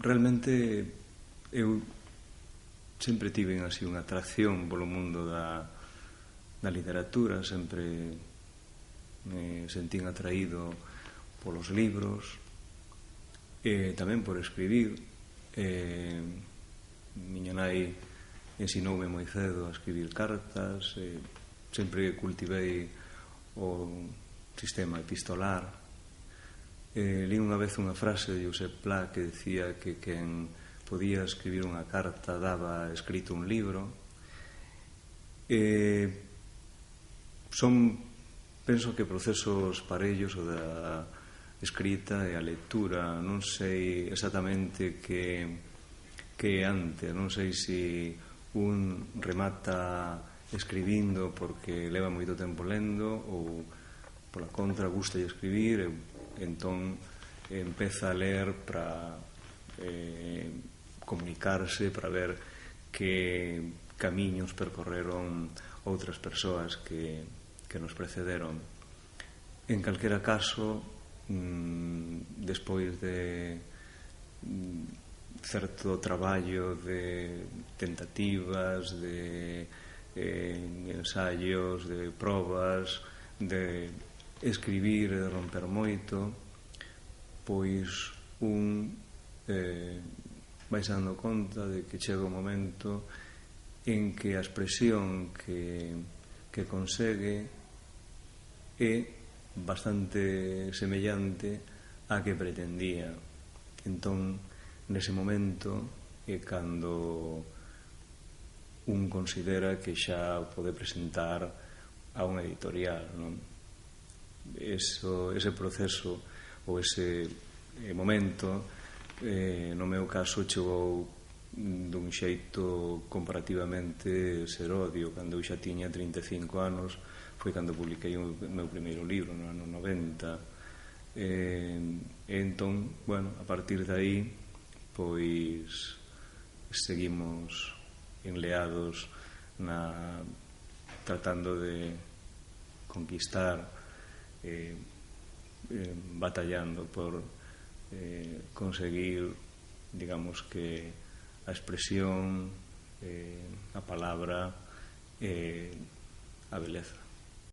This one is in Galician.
realmente eu sempre tive así unha atracción polo mundo da literatura, sempre me sentín atraído polos libros e tamén por escribir. Miña nai ensinoume moi cedo a escribir cartas, sempre cultivei o sistema epistolar. Li unha vez unha frase de Josep Pla que decía que quen podía escribir unha carta daba escrito un libro. Penso que procesos parellos o da escrita e a lectura. Non sei exactamente que é antes, non sei se un remata escribindo porque leva moito tempo lendo ou pola contra gusta de escribir e entón empeza a ler para comunicarse, para ver que camiños percorreron outras persoas que nos precederon. En calquera caso, despois de certo traballo de tentativas, de ensaios, de probas, de escribir e de romper moito, pois un vai se dando conta de que chega o momento en que a expresión que consegue é bastante semellante á que pretendía. Entón, nese momento é cando un considera que xa pode presentar a unha editorial, non? Ese proceso ou ese momento, no meu caso, chegou dun xeito comparativamente serodio. Cando eu xa tiña 35 anos foi cando publiquei o meu primeiro libro, no ano 90. Entón, bueno, a partir de aí pois seguimos enleados tratando de conquistar, batallando por conseguir, digamos, que a expresión, a palabra, a beleza.